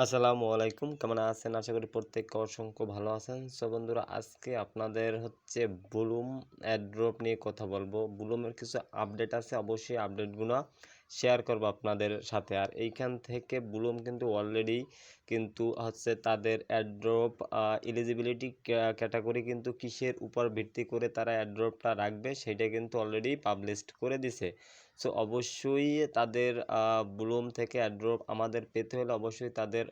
আসসালামু আলাইকুম, কেমন আছেন? আশা করি প্রত্যেকে অসংখ্য ভালো আছেন। সো বন্ধুরা, আজকে আপনাদের বুলুম অ্যাড্রপ নিয়ে কথা বলবো। বুলুমের কিছু আপডেট আছে, অবশ্যই আপডেটগুলো শেয়ার করবো আপনাদের সাথে। আর এইখান থেকে বুলুম কিন্তু অলরেডি তাদের অ্যাড্রপ এলিজিবিলিটি ক্যাটাগরি কিন্তু কিসের উপর ভিত্তি করে তারা অ্যাড্রপটা রাখবে সেটা কিন্তু অলরেডি পাবলিশড করে দিছে। সো অবশ্যই তাদের ব্লুম থেকে অ্যাড্রপ আমাদের পেতে হলে অবশ্যই তাদের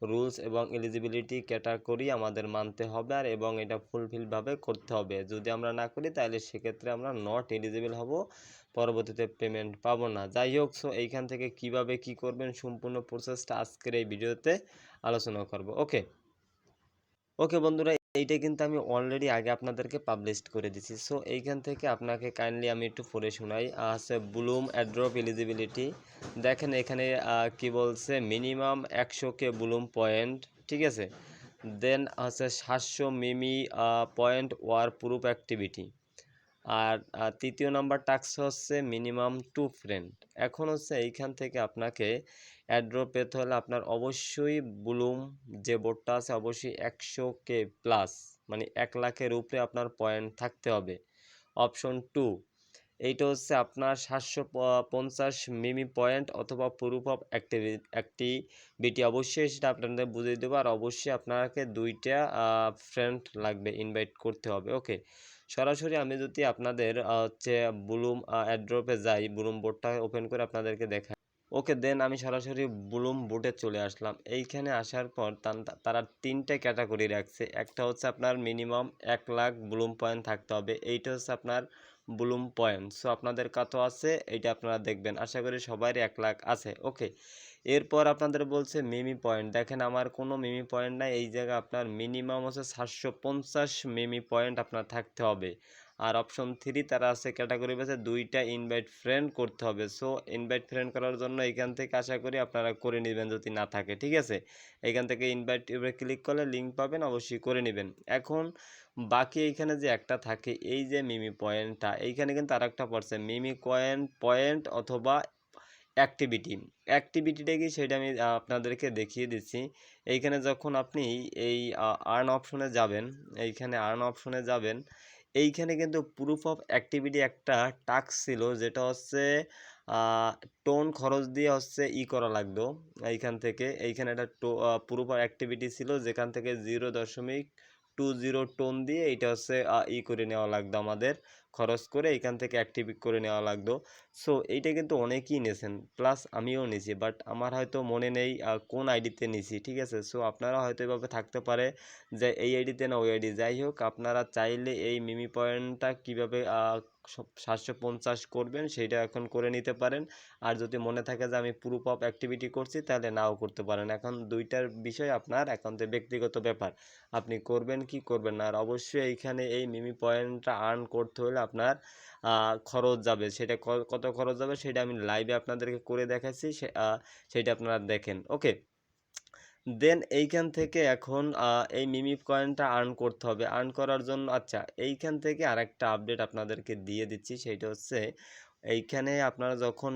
রুলস এবং এলিজিবিলিটি ক্যাটাগরি আমাদের মানতে হবে আর এবং এটা ফুলফিলভাবে করতে হবে। যদি আমরা না করি তাহলে সেক্ষেত্রে আমরা নট এলিজিবল হব, পরবর্তীতে পেমেন্ট পাবো না। যাই হোক, সো এইখান থেকে কিভাবে কি করবেন সম্পূর্ণ প্রসেসটা আজকের এই ভিডিওতে আলোচনা করব। ওকে বন্ধুরা, এইটা কিন্তু আমি অলরেডি আগে আপনাদেরকে পাবলিশড করে দিছি। সো এইখান থেকে আপনাকে কাইন্ডলি আমি একটু পড়ে শোনাই। Bloom airdrop eligibility. দেখেন এখানে কি বলছে, মিনিমাম 100K ব্লুম পয়েন্ট, ঠিক আছে। দেন 700 মিমি পয়েন্ট ওয়ার প্রুফ অ্যাক্টিভিটি। আর তৃতীয় নাম্বার টাস্ক হচ্ছে মিনিমাম 2 ফ্রেন্ড। এখন এইখান থেকে আপনাকে অ্যাড্রপ পেতে হলে আপনার অবশ্যই ব্লুম যে বোর্ডটা আছে অবশ্যই 100K প্লাস, মানে 1 লাখের উপরে আপনার পয়েন্ট থাকতে হবে। অপশন 2, এইটা আপনার 750 মিমি পয়েন্ট অথবা প্রুফ অফ অ্যাক্টিভিটি। অবশ্যই সেটা আপনাদের বুঝিয়ে দেবো। আর অবশ্যই আপনাকে 2টা ফ্রেন্ড লাগবে, ইনভাইট করতে হবে। ওকে, সরাসরি আমি যদি আপনাদের ব্লুম অ্যাড্রপে যাই, ব্লুম বোর্ডটা ওপেন করে আপনাদেরকে দেখাই। ওকে, দেন আমি সরাসরি ব্লুম বোর্ডে চলে আসলাম। এইখানে আসার পর তারা 3টে ক্যাটাগরি রাখছে। একটা আপনার মিনিমাম 1 লাখ ব্লুম পয়েন্ট থাকতে হবে, এইটা আপনার ব্লুম পয়েন্ট। সো আপনাদের কত আছে এইটা আপনারা দেখবেন, আশা করি সবারই 1 লাখ আছে। ওকে, এরপর আপনাদের বলছে মিমি পয়েন্ট। দেখেন আমার কোনো মিমি পয়েন্ট নাই, এই জায়গায় আপনার মিনিমাম 750 মিমি পয়েন্ট আপনার থাকতে হবে। আর অপশন 3 তারা আছে ক্যাটাগরি বেসে 2টা ইনভাইট ফ্রেন্ড করতে হবে। সো ইনভাইট ফ্রেন্ড করার জন্য এখান থেকে আশা করি আপনারা করে নেবেন যদি না থাকে, ঠিক আছে। এখান থেকে ইনভাইট ক্লিক করলে লিঙ্ক পাবেন, অবশ্যই করে নেবেন। এখন বাকি এইখানে যে একটা থাকে এই যে মিমি পয়েন্টটা, এইখানে কিন্তু আর একটা পড়ছে মিমি পয়েন্ট অথবা অ্যাক্টিভিটিটা কি সেটা আমি আপনাদেরকে দেখিয়ে দিচ্ছি। এইখানে যখন আপনি এই আর্ন অপশনে যাবেন, এইখানে আর্ন অপশনে যাবেন, এইখানে কিন্তু প্রুফ অফ অ্যাক্টিভিটি একটা টাস্ক ছিল যেটা টোন খরচ দিয়ে করা লাগতো। এইখানে একটা প্রুফ অফ অ্যাক্টিভিটি ছিল যেখান থেকে 0.20 টোন দিয়ে এটা করে নেওয়া লাগতো আমাদের, খরচ করে এইখান থেকে অ্যাক্টিভ করে নেওয়া লাগতো। সো এইটা কিন্তু অনেকেই নিয়েছেন, প্লাস আমিও নিয়েছি, বাট আমার হয়তো মনে নেই কোন আইডিতে নিয়েছি, ঠিক আছে। সো আপনারা হয়তো এভাবে থাকতে পারে যে এই আইডিতে না ওই আইডি। যাই হোক, আপনারা চাইলে এই মিমি পয়েন্টটা কীভাবে 750 করবেন সেইটা এখন করে নিতে পারেন। আর যদি মনে থাকে যে আমি প্রুফ অফ অ্যাক্টিভিটি করছি তাহলে নাও করতে পারেন। এখন দুইটার বিষয় আপনার একান্ত ব্যক্তিগত ব্যাপার, আপনি করবেন কি করবেন না। আর অবশ্যই এইখানে এই মিমি পয়েন্টটা আর্ন করতে হলে আপনার খরচ যাবে, সেটা কত খরচ যাবে সেটা আমি লাইভে আপনাদেরকে করে দেখাচ্ছি, সেটা আপনারা দেখেন। ওকে, দেন এইখান থেকে এখন এই মিমি কয়েনটা আর্ন করতে হবে। আর্ন করার জন্য আচ্ছা, এইখান থেকে আরেকটা আপডেট আপনাদেরকে দিয়ে দিচ্ছি, সেইটা এইখানে আপনারা যখন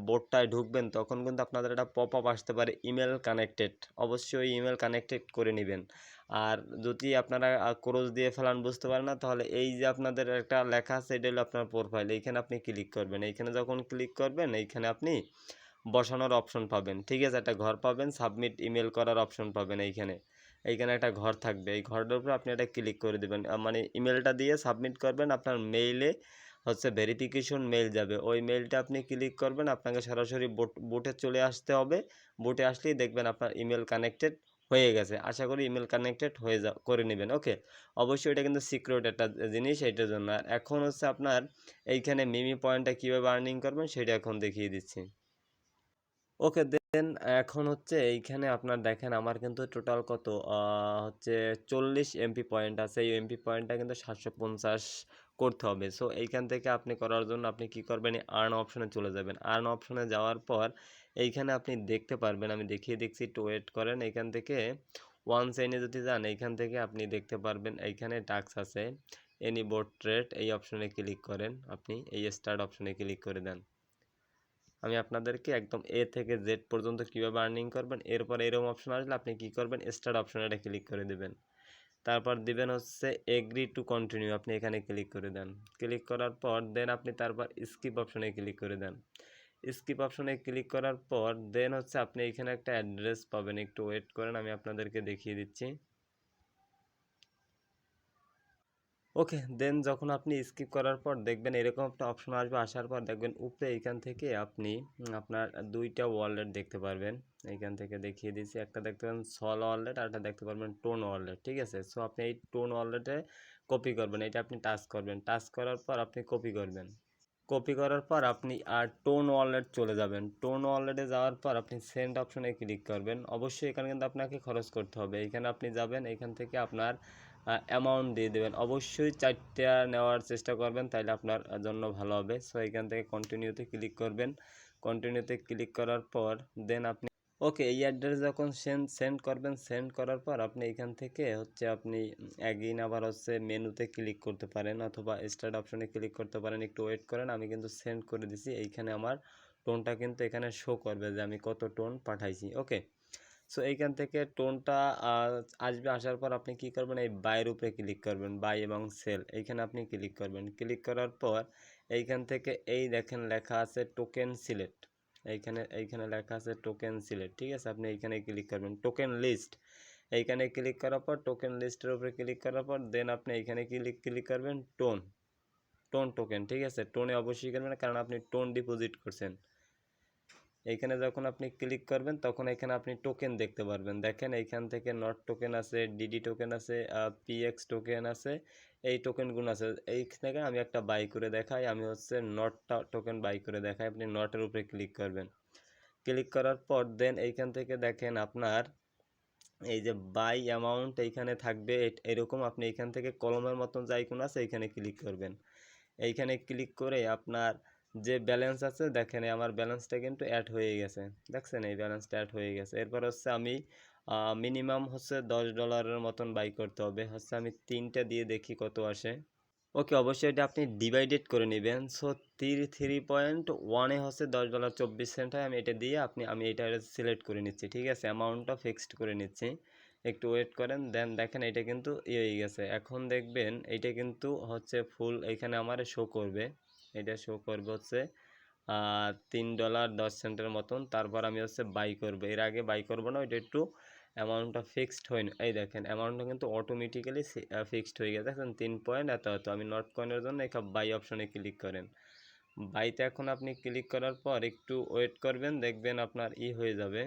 বোর্ডটায় ঢুকবেন তখন কিন্তু আপনাদের একটা পপ আপ আসতে পারে ইমেল কানেক্টেড। অবশ্যই ইমেল কানেক্টেড করে নেবেন। আর যদি আপনারা ক্রস দিয়ে ফেলান বুঝতে পারেন না, তাহলে এই যে আপনাদের একটা লেখা আছে এটা হলো আপনার প্রোফাইল, এইখানে আপনি ক্লিক করবেন। এইখানে যখন ক্লিক করবেন এইখানে আপনি বসানোর অপশন পাবেন, ঠিক আছে। একটা ঘর পাবেন, সাবমিট ইমেল করার অপশন পাবেন। এইখানে একটা ঘর থাকবে, এই ঘরটার উপর আপনি এটা ক্লিক করে দেবেন, মানে ইমেলটা দিয়ে সাবমিট করবেন। আপনার মেইলে ভেরিফিকেশন মেইল যাবে, ওই মেইলটা আপনি ক্লিক করবেন, আপনাকে সরাসরি বোটে চলে আসতে হবে। বোটে আসলেই দেখবেন আপনার ইমেল কানেক্টেড হয়ে গেছে। আশা করি ইমেল কানেক্টেড করে নেবেন। ওকে, অবশ্যই এটা কিন্তু সিকিউর একটা জিনিস, এইটার জন্য। আর এখন আপনার এইখানে মিমি পয়েন্টটা কীভাবে আর্নিং করবেন সেটা এখন দেখিয়ে দিচ্ছি। ওকে, দেন এখন এইখানে আপনার দেখেন আমার কিন্তু টোটাল কত 40 এমপি পয়েন্ট আছে। এই এমপি পয়েন্টটা কিন্তু 750 করতে হবে। সো এইখান থেকে আপনি করার জন্য আপনি কি করবেন, আর্ন অপশনে চলে যাবেন। আর্ন অপশনে যাওয়ার পর এইখানে আপনি দেখতে পারবেন, আমি দেখিয়ে দিচ্ছি, একটু ওয়েট করেন। এইখান থেকে ওয়ান সাইনে যদি যান এইখান থেকে আপনি দেখতে পারবেন এইখানে টাস্ক আছে এনি বোট ট্রেড, এই অপশনে ক্লিক করেন। আপনি এই স্টার্ট অপশনে ক্লিক করে দেন। আমি আপনাদেরকে একদম এ থেকে জেড পর্যন্ত কীভাবে আর্নিং করবেন, এরপর এরকম অপশন আসলে আপনি কী করবেন, স্টার্ট অপশনে এটা ক্লিক করে দেবেন। তারপর দিবেন হচ্ছে এগ্রি টু কন্টিনিউ, আপনি এখানে ক্লিক করে দেন। ক্লিক করার পর দেন আপনি তারপর স্কিপ অপশনে ক্লিক করে দেন। স্কিপ অপশনে ক্লিক করার পর দেন হচ্ছে আপনি এখানে একটা অ্যাড্রেস পাবেন, একটু ওয়েট করেন, আমি আপনাদেরকে দেখিয়ে দিচ্ছি। ওকে, দেন যখন আপনি স্কিপ করার পর দেখবেন এরকম একটা অপশন আসবে, আসার পর দেখবেন উপরে এইখান থেকে আপনি আপনার দুইটা ওয়ালেট দেখতে পারবেন। এইখান থেকে দেখিয়ে দিচ্ছি, একটা দেখতে পাবেন সল ওয়ালেট আর একটা দেখতে পারবেন টোন ওয়ালেট। ঠিক আছে, সো আপনি এই টোন ওয়ালেটে কপি করবেন, এটা আপনি টাচ করবেন, টাচ করার পর আপনি কপি করবেন। কপি করার পর আপনি আর টোন ওয়ালেট চলে যাবেন। টোন ওয়ালেটে যাওয়ার পর আপনি সেন্ড অপশনে ক্লিক করবেন। অবশ্যই এখানে কিন্তু আপনাকে খরচ করতে হবে। এখানে আপনি যাবেন, এখান থেকে আপনার অ্যামাউন্ট দিয়ে দেবেন। অবশ্যই 4টা নেওয়ার চেষ্টা করবেন, তাইলে আপনার জন্য ভালো হবে। সো এখান থেকে কন্টিনিউতে ক্লিক করবেন। কন্টিনিউতে ক্লিক করার পর দেন আপনি ওকে, এই অ্যাড্রেস যখন সেন্ড করবেন, সেন্ড করার পর আপনি এখান থেকে হচ্ছে আপনি অ্যাগেইন আবার হচ্ছে মেনুতে ক্লিক করতে পারেন অথবা স্টার্ট অপশনে ক্লিক করতে পারেন। একটু ওয়েট করেন, আমি কিন্তু সেন্ড করে দিছি। এইখানে আমার টোনটা কিন্তু এখানে শো করবে যে আমি কত টোন পাঠাইছি। ওকে, সো এইখান থেকে টোনটা আসবে, আসার পর আপনি কি করবেন, এই বাইয়ের উপরে ক্লিক করবেন, বাই এবং সেল, এইখানে আপনি ক্লিক করবেন। ক্লিক করার পর এইখান থেকে এই দেখেন লেখা আছে টোকেন সিলেক্ট, এইখানে লেখা আছে টোকেন সিলেক্ট। ঠিক আছে, আপনি এইখানে ক্লিক করবেন, টোকেন লিস্ট, এইখানে ক্লিক করার পর টোকেন লিস্টের উপরে ক্লিক করার পর দেন আপনি এইখানে ক্লিক করবেন টোন টোকেন। ঠিক আছে, টোনে অবশ্যই করবেন কারণ আপনি টোন ডিপোজিট করছেন। এইখানে যখন আপনি ক্লিক করবেন তখন এখানে আপনি টোকেন দেখতে পারবেন। দেখেন এইখান থেকে নট টোকেন আছে, ডিডি টোকেন আছে, পিএক্স টোকেন আছে, এই টোকেনগুলো আছে। এই থেকে আমি একটা বাই করে দেখাই, আমি হচ্ছে নটটা টোকেন বাই করে দেখাই। আপনি নটের উপরে ক্লিক করবেন। ক্লিক করার পর দেন এইখান থেকে দেখেন আপনার এই যে বাই অ্যামাউন্ট এইখানে থাকবে এরকম, আপনি এইখান থেকে কলমের মতন যে আইকন আছে এইখানে ক্লিক করবেন। এইখানে ক্লিক করে আপনার যে ব্যালেন্স আছে দেখেন আমার ব্যালেন্সটা কিন্তু অ্যাড হয়ে গেছে, দেখছেন এই ব্যালেন্সটা অ্যাড হয়ে গেছে। এরপর হচ্ছে আমি মিনিমাম হচ্ছে $10 মতন বাই করতে হবে, হচ্ছে আমি 3টা দিয়ে দেখি কত আসে। ওকে, অবশ্যই এটা আপনি ডিভাইডেড করে নেবেন। সো 3.1 হচ্ছে $10.24 হয়, আমি এটা দিয়ে আমি এটা সিলেক্ট করে নিচ্ছি। ঠিক আছে, অ্যামাউন্টটা ফিক্সড করে নিচ্ছি। একটু ওয়েট করেন, দেন দেখেন এটা কিন্তু হয়ে গেছে। এখন দেখবেন এইটা কিন্তু হচ্ছে ফুল এখানে আমার শো করবে, এটা শো করবে হচ্ছে $3.10 মতন। তারপর আমি হচ্ছে বাই করব, এর আগে বাই করব না, ওইটা একটু অ্যামাউন্টটা ফিক্সড হয়নি। এই দেখেন অ্যামাউন্টটা কিন্তু অটোমেটিক্যালি ফিক্সড হয়ে গেছে। এখন 3 পয়েন্ট এত আমি নট কয়েনের জন্য এখানে বাই অপশনে ক্লিক করেন। বাইতে এখন আপনি ক্লিক করার পর একটু ওয়েট করবেন, দেখবেন আপনার হয়ে যাবে।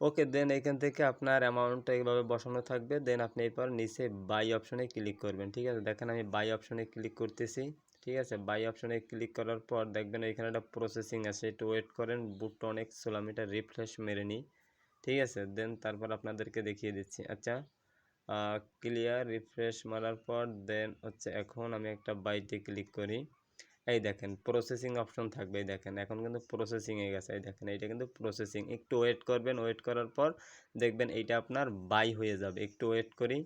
ওকে, দেন এখান থেকে আপনার অ্যামাউন্টটা এইভাবে বসানো থাকবে। দেন আপনি এরপর নিচে বাই অপশনে ক্লিক করবেন। ঠিক আছে, দেখেন আমি বাই অপশনে ক্লিক করতেছি। ঠিক আছে, বাই অপশনে ক্লিক করার পর দেখবেন এখানে একটা প্রসেসিং আছে, একটু ওয়েট করেন, বুটটা অনেক স্লো, আমি এটা রিফ্রেশ মেরে নিই। ঠিক আছে, দেন তারপর আপনাদেরকে দেখিয়ে দিচ্ছি। আচ্ছা, ক্লিয়ার রিফ্রেশ মারার পর দেন হচ্ছে এখন আমি একটা বাইতে ক্লিক করি। এই দেখেন প্রসেসিং অপশন থাকবে, এই দেখেন এখন কিন্তু প্রসেসিং হয়ে গেছে। এই দেখেন এইটা কিন্তু প্রসেসিং, একটু ওয়েট করবেন, ওয়েট করার পর দেখবেন এইটা আপনার বাই হয়ে যাবে। একটু ওয়েট করি।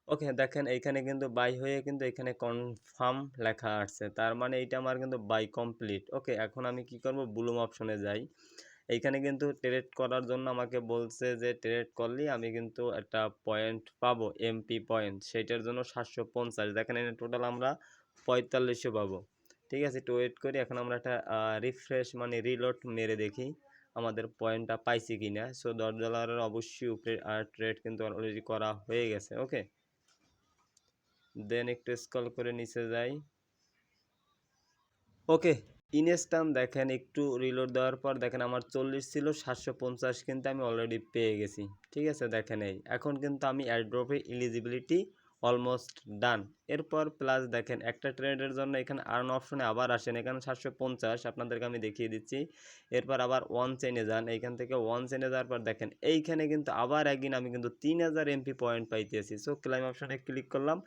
ওকে, দেখেন এইখানে কিন্তু বাই হয়ে কিন্তু এখানে কনফার্ম লেখা আসছে, তার মানে এইটা আমার কিন্তু বাই কমপ্লিট। ওকে, এখন আমি কি করব, বুলুম অপশনে যাই। এইখানে কিন্তু ট্রেড করার জন্য আমাকে বলছে যে ট্রেড করলেই আমি কিন্তু একটা পয়েন্ট পাবো, এমপি পয়েন্ট, সেইটার জন্য 750। দেখেন এখানে টোটাল আমরা 4500 পাবো। ঠিক আছে, একটু ওয়েট করি, এখন আমরা একটা রিফ্রেশ মানে রিলোড মেরে দেখি আমাদের পয়েন্টটা পাইছি কিনা। সো $10 অবশ্যই উপরে ট্রেড কিন্তু অলরেডি করা হয়ে গেছে। ওকে, দেন একটু স্ক্রল করে নিচে যাই। ওকে, ইনস্ট্যান্ট দেখেন একটু রিলোড দেওয়ার পর দেখেন আমার 40 ছিল, 750 কিন্তু আমি অলরেডি পেয়ে গেছি। ঠিক আছে, দেখেন এই এখন কিন্তু আমি এয়ারড্রপে এলিজিবিলিটি অলমোস্ট ডান। এরপর প্লাস দেখেন একটা ট্রেডের জন্য এখানে আর্ন অপশনে আবার আসেন, এখানে 750 আপনাদেরকে আমি দেখিয়ে দিচ্ছি। এরপর আবার ওয়ান চেনে যান, এইখান থেকে ওয়ান চেনে যাওয়ার পর দেখেন এইখানে কিন্তু আবার একদিন আমি কিন্তু 3000 এমপি পয়েন্ট পাইতেছি। সো ক্লাইম অপশনে ক্লিক করলাম,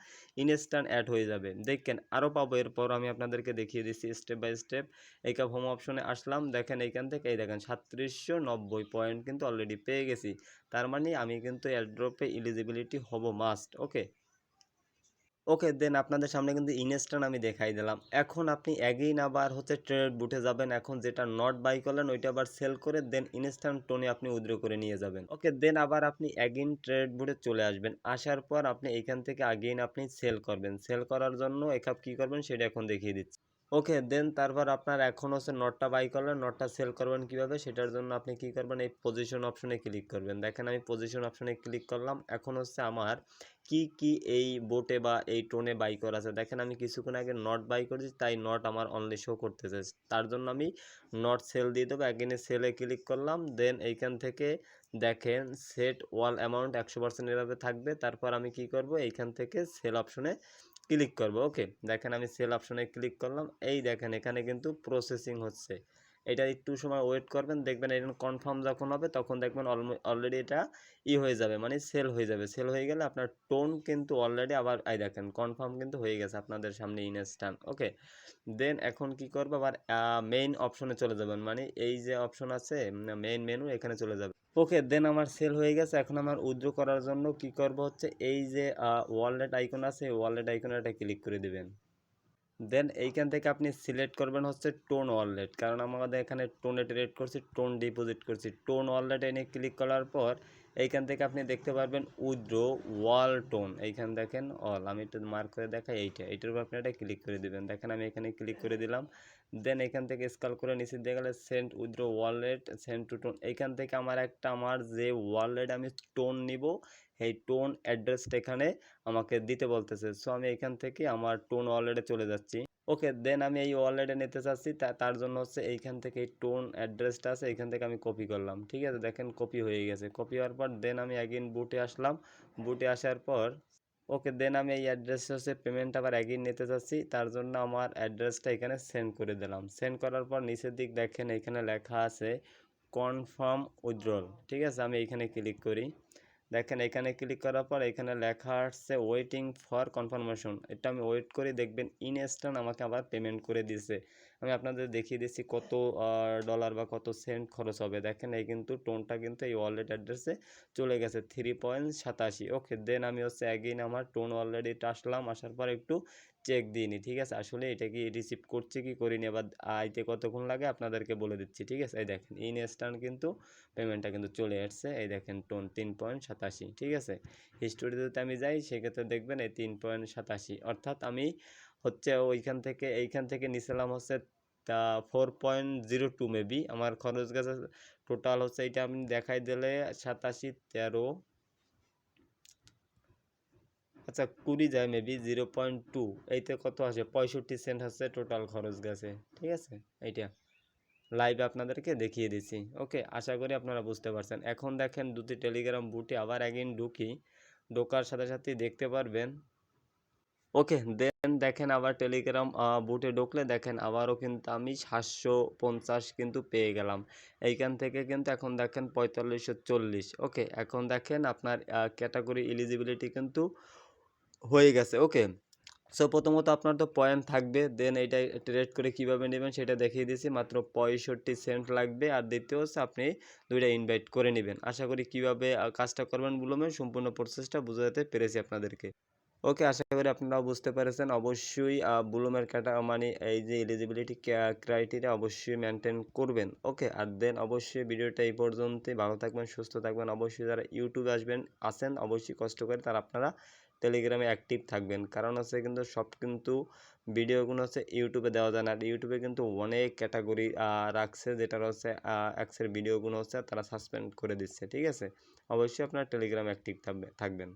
ইনস্ট্যান্ট অ্যাড হয়ে যাবে। দেখেন আরও পাবো, এরপর আমি আপনাদেরকে দেখিয়ে দিচ্ছি স্টেপ বাই স্টেপ। এইকা হোম অপশনে আসলাম, দেখেন এইখান থেকে এই দেখেন 3790 পয়েন্ট কিন্তু অলরেডি পেয়ে গেছি। তার মানে আমি কিন্তু এয়ারড্রপে এলিজিবিলিটি হব মাস্ট। ওকে, ওকে, দেন আপনাদের সামনে কিন্তু ইনস্ট্যান্ট আমি দেখাই দিলাম। এখন আপনি এগেইন আবার হচ্ছে ট্রেড বুটে যাবেন। এখন যেটা নট বাই করলেন ওইটা আবার সেল করে দেন ইনস্ট্যান্ট টোনে আপনি উইথড্র করে নিয়ে যাবেন। ওকে, দেন আবার আপনি এগেইন ট্রেড বুটে চলে আসবেন। আসার পর আপনি এইখান থেকে এগেইন আপনি সেল করবেন। সেল করার জন্য কি করবেন সেটা এখন দেখিয়ে দিচ্ছি। ওকে, দেন তারপর আপনার এখন হচ্ছে নটটা বাই করলেন, নটটা সেল করবেন কিভাবে সেটার জন্য আপনি কি করবেন, এই পজিশন অপশনে ক্লিক করবেন। দেখেন আমি পজিশন অপশনে ক্লিক করলাম। এখন হচ্ছে আমার কি এই বোটে বা এই টোনে বাই করা আছে। দেখেন আমি কিছুক্ষণ আগে নট বাই করেছি, তাই নট আমার অনলি শো করতেছে। তার জন্য আমি নট সেল দিয়ে দেবো। এগেইনে সেলে ক্লিক করলাম। দেন এইখান থেকে দেখেন সেট ওয়াল অ্যামাউন্ট 100% এভাবে থাকবে। তারপর আমি কি করব, এইখান থেকে সেল অপশনে ক্লিক করব। ওকে, দেখেন আমি সেল অপশনে ক্লিক করলাম। এই দেখেন এখানে কিন্তু প্রসেসিং হচ্ছে। এটা একটু সময় ওয়েট করবেন, দেখবেন এটা কনফার্ম যখন হবে তখন দেখবেন অলরেডি এটা হয়ে যাবে, মানে সেল হয়ে যাবে। সেল হয়ে গেলে আপনার টোন কিন্তু অলরেডি আবার এই দেখেন কনফার্ম কিন্তু হয়ে গেছে আপনাদের সামনে ইনস্ট্যান্ট। ওকে, দেন এখন কি করবো, আবার মেইন অপশনে চলে যাবেন, মানে এই যে অপশন আছে মেইন মেনু, এখানে চলে যাবে। ওকে, দেন আমার সেল হয়ে গেছে। এখন আমার উইথড্র করার জন্য কি করব হচ্ছে এই যে ওয়ালেট আইকন আছে, ওয়ালেট আইকনে এটা ক্লিক করে দিবেন। দেন এইখান থেকে আপনি সিলেক্ট করবেন হচ্ছে টোন ওয়ালেট, কারণ আমাদের এখানে টোনে ট্রেড করছি, টোন ডিপোজিট করছি। টোন ওয়ালেট এনে ক্লিক করার পর এইখান থেকে আপনি দেখতে পারবেন উইথড্র ওয়াল টোন। এইখান দেখেন অল, আমি একটু মার্ক করে দেখাই, এইটার উপর আপনি এটা ক্লিক করে দিবেন। দেখেন আমি এখানে ক্লিক করে দিলাম। দেন এখান থেকে স্ক্রল করে নিচে দিয়ে গেলে send withdraw wallet, send to tone. এইখান থেকে আমার যে ওয়ালেট আমি টোন নিব এই টোন অ্যাড্রেসটা এখানে আমাকে দিতে বলতেছে। সো আমি এখান থেকে আমার টোন ওয়ালেটে চলে যাচ্ছি। ওকে, দেন আমি এই ওয়ালেটে নিতে চাচ্ছি, তার জন্য হচ্ছে এইখান থেকে এই টোন অ্যাড্রেসটা আছে, এইখান থেকে আমি কপি করলাম। ঠিক আছে, দেখেন কপি হয়ে গেছে। কপি হওয়ার পর দেন আমি অ্যাগেইন বুটে আসলাম। বুটে আসার পর ওকে, দেন আমি এই অ্যাড্রেসটা হচ্ছে পেমেন্ট আবার অ্যাগেইন নিতে চাচ্ছি, তার জন্য আমার অ্যাড্রেসটা এখানে সেন্ড করে দিলাম। সেন্ড করার পর নিচের দিক দেখেন এখানে লেখা আছে কনফার্ম উইথড্রল। ঠিক আছে, আমি এইখানে ক্লিক করি। দেখেন এখানে ক্লিক করার পর এখানে লেখা আসছে ওয়েটিং ফর কনফার্মেশন। এটা আমি ওয়েট করে দেখবেন ইনস্ট্যান্ট আমাকে আবার পেমেন্ট করে দিছে। আমি আপনাদের দেখিয়ে দিচ্ছি কত ডলার বা কত সেন্ট খরচ হবে। দেখেন এই কিন্তু টোনটা কিন্তু এই ওয়ালেট অ্যাড্রেসে চলে গেছে 3.87। ওকে, দেন আমি হচ্ছে অ্যাগেইন আমার টোন অলরেডিটা আসলাম। আসার পর একটু চেক দিয়ে নিই। ঠিক আছে, আসলে এটা কি রিসিভ করছে কি করিনি, আবার আইতে কতক্ষণ লাগে আপনাদেরকে বলে দিচ্ছি। ঠিক আছে, এই দেখেন ইনস্ট্যান্ট কিন্তু পেমেন্টটা কিন্তু চলে আসছে। এই দেখেন টোন 3.87। ঠিক আছে, হিস্টোরিতে যদি আমি যাই সেক্ষেত্রে দেখবেন এই 3.87, অর্থাৎ আমি হচ্ছে এইখান থেকে নিছিলাম হচ্ছে 4.02 মেবি আমার খরচ গেছে। টোটাল হচ্ছে এটা আমি দেখাই দিলে 87, 13, আচ্ছা 20 যায় মেবি 0.2, এইতে কত আসে 65 সেন্ট হচ্ছে টোটাল খরচ গেছে। ঠিক আছে, এইটা লাইভে আপনাদেরকে দেখিয়ে দিছি। ওকে, আশা করি আপনারা বুঝতে পারছেন। এখন দেখেন দুটি টেলিগ্রাম বুটে আবার অ্যাগেইন ঢুকি, ঢোকার সাথে সাথেই দেখতে পারবেন। ওকে, দেন দেখেন আবার টেলিগ্রাম বুটে ঢুকলে দেখেন আবারও কিন্তু আমি 750 কিন্তু পেয়ে গেলাম। এইখান থেকে কিন্তু এখন দেখেন 4540। ওকে, এখন দেখেন আপনার ক্যাটাগরি এলিজিবিলিটি কিন্তু হয়ে গেছে। ওকে, সো প্রথমত আপনার তো পয়েন্ট থাকবে, দেন এইটা ট্রেড করে কিভাবে নেবেন সেটা দেখিয়ে দিয়েছি। মাত্র 65 সেন্ট লাগবে। আর দ্বিতীয় হচ্ছে আপনি দুইটা ইনভাইট করে নেবেন। আশা করি কিভাবে কাজটা করবেন বুলুমে সম্পূর্ণ প্রসেসটা বোঝাতে পেরেছি আপনাদেরকে। ওকে, আশা করি আপনারাও বুঝতে পেরেছেন। অবশ্যই বুলুমের মানে এই যে এলিজিবিলিটি ক্রাইটেরিয়া অবশ্যই মেনটেন করবেন। ওকে, আর দেন অবশ্যই ভিডিওটা এই পর্যন্তই। ভালো থাকবেন, সুস্থ থাকবেন। অবশ্যই যারা ইউটিউবে আসেন অবশ্যই কষ্ট করে তারা আপনারা টেলিগ্রামে অ্যাক্টিভ থাকবেন, কারণ হচ্ছে কিন্তু সব কিন্তু ভিডিওগুলো হচ্ছে ইউটিউবে দেওয়া যায় না। আর ইউটিউবে কিন্তু অনেক ক্যাটাগরি রাখছে, যেটা হচ্ছে অ্যাক্সের ভিডিওগুলো হচ্ছে তারা সাসপেন্ড করে দিচ্ছে। ঠিক আছে, অবশ্যই আপনারা টেলিগ্রামে অ্যাক্টিভ থাকবেন।